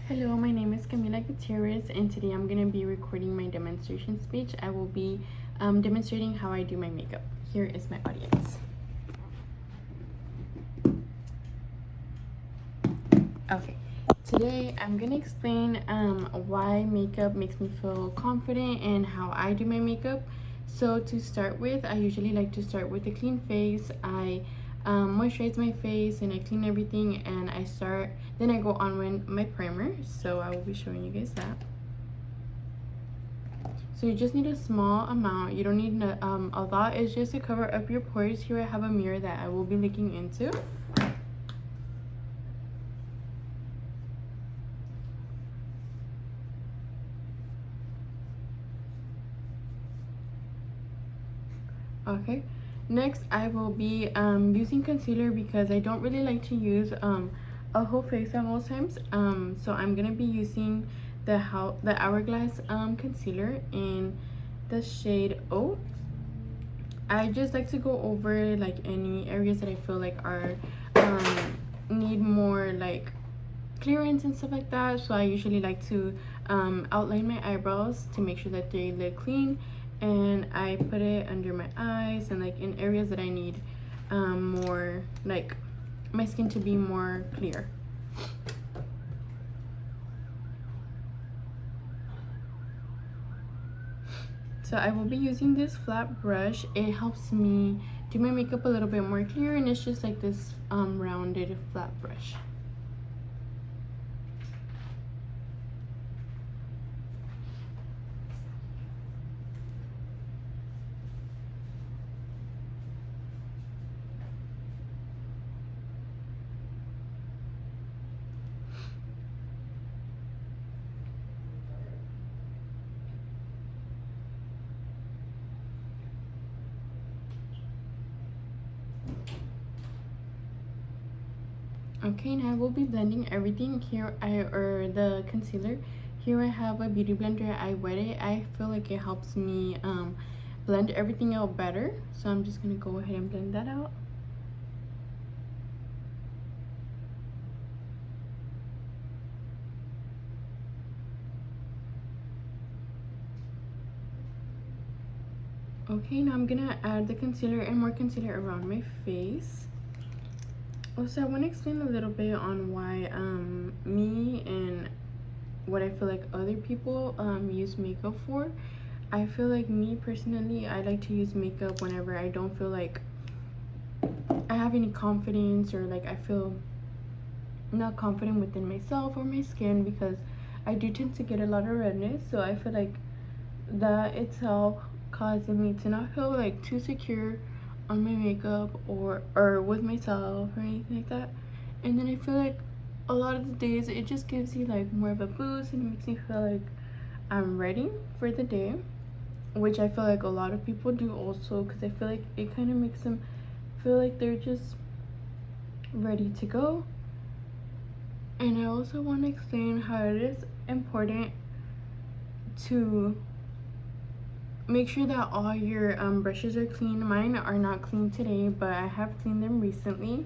Hello, my name is Camila Gutierrez, and today I'm going to be recording my demonstration speech. I will be demonstrating how I do my makeup. Here is my audience. Okay, today I'm going to explain why makeup makes me feel confident and how I do my makeup. So to start with, I usually like to start with a clean face. I moisturize my face and I clean everything, and then I go on with my primer. So I will be showing you guys that. So you just need a small amount. You don't need a lot. It's just to cover up your pores. Here I have a mirror that I will be looking into. Okay, next I will be using concealer because I don't really like to use a whole face at most times. So I'm gonna be using the Hourglass concealer in the shade O. I just like to go over like any areas that I feel like are need more like clearance and stuff like that. So I usually like to outline my eyebrows to make sure that they look clean, and I put it under my eyes and like in areas that I need more like my skin to be more clear. So I will be using this flat brush. It helps me do my makeup a little bit more clear, and it's just like this rounded flat brush. Okay, now I will be blending everything. The concealer. Here I have a beauty blender. I wet it. I feel like it helps me blend everything out better. So I'm just gonna go ahead and blend that out. Okay, now I'm gonna add the concealer and more concealer around my face. Also, I want to explain a little bit on why me and what I feel like other people use makeup for. I feel like me personally, I like to use makeup whenever I don't feel like I have any confidence, or like I feel not confident within myself or my skin, because I do tend to get a lot of redness. So I feel like that itself causes me to not feel like too secure on my makeup or with myself or anything like that. And then I feel like a lot of the days it just gives you like more of a boost, and it makes me feel like I'm ready for the day, which I feel like a lot of people do also, because I feel like it kind of makes them feel like they're just ready to go. And I also want to explain how it is important to make sure that all your brushes are clean. Mine are not clean today, but I have cleaned them recently.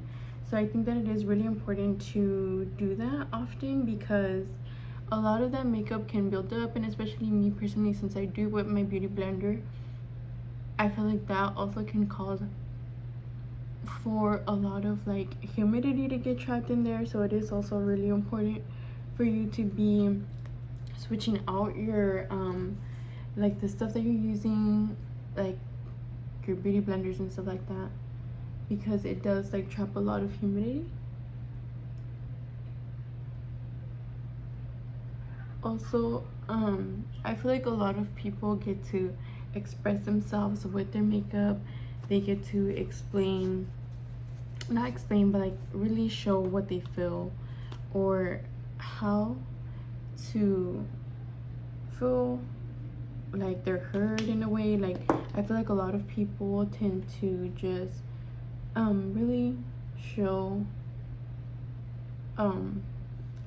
So I think that it is really important to do that often, because a lot of that makeup can build up, and especially me personally, since I do with my beauty blender, I feel like that also can cause for a lot of like humidity to get trapped in there. So it is also really important for you to be switching out your like the stuff that you're using, like your beauty blenders and stuff like that, because it does like trap a lot of humidity. Also, I feel like a lot of people get to express themselves with their makeup. They get to not explain, but like really show what they feel or how to feel like they're heard in a way. Like I feel like a lot of people tend to just really show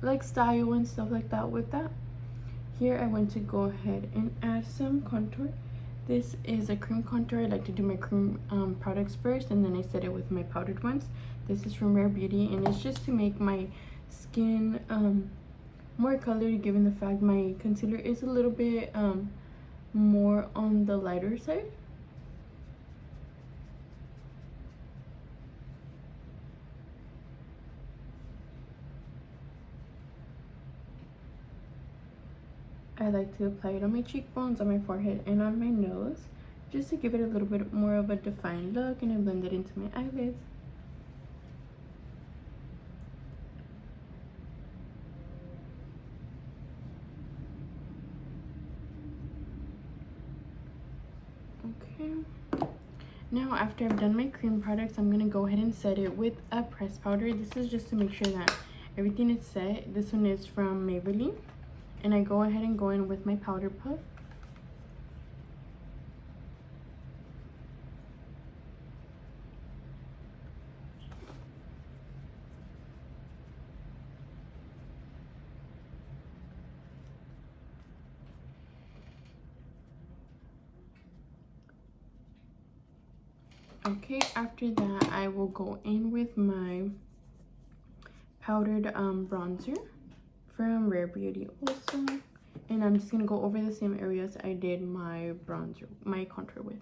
like style and stuff like that with that. Here I want to go ahead and add some contour. This is a cream contour. I like to do my cream products first, and then I set it with my powdered ones. This is from Rare Beauty, and it's just to make my skin more colored, given the fact my concealer is a little bit more on the lighter side. I like to apply it on my cheekbones, on my forehead, and on my nose, just to give it a little bit more of a defined look, and I blend it into my eyelids. Okay. Now, after I've done my cream products, I'm gonna go ahead and set it with a pressed powder. This is just to make sure that everything is set. This one is from Maybelline. And I go ahead and go in with my powder puff. Okay, after that, I will go in with my powdered bronzer from Rare Beauty also. And I'm just gonna go over the same areas I did my bronzer, my contour with.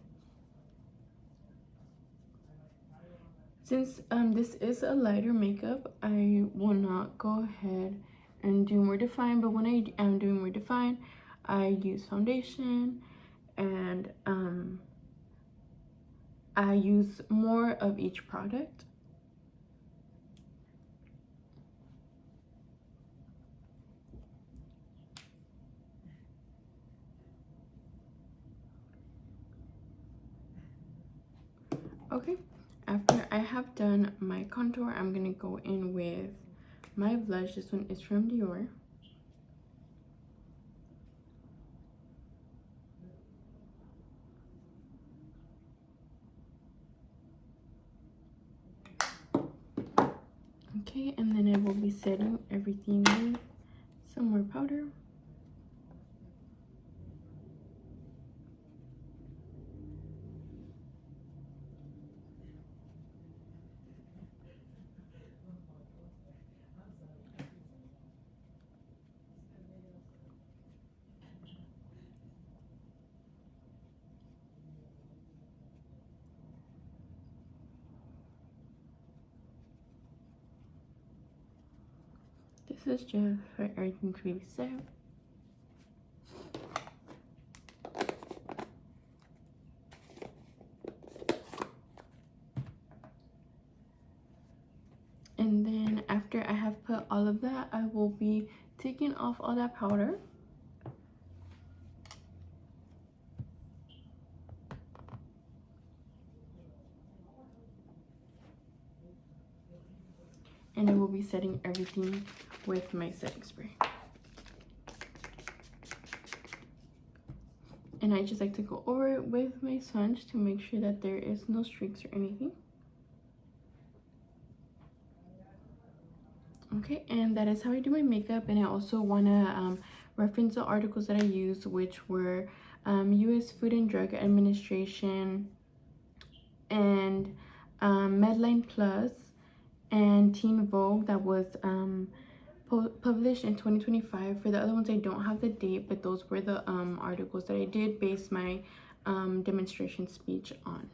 Since this is a lighter makeup, I will not go ahead and do more define, but when I am doing more define, I use foundation, and I use more of each product. Okay, after I have done my contour, I'm gonna go in with my blush. This one is from Dior. Okay, and then I will be setting everything with some more powder. This is just for everything to be set. And then after I have put all of that, I will be taking off all that powder. And I will be setting everything with my setting spray. And I just like to go over it with my sponge to make sure that there is no streaks or anything. Okay, and that is how I do my makeup. And I also want to reference the articles that I used, which were US Food and Drug Administration and Medline Plus and Teen Vogue, that was published in 2025. For the other ones, I don't have the date, but those were the articles that I did base my demonstration speech on.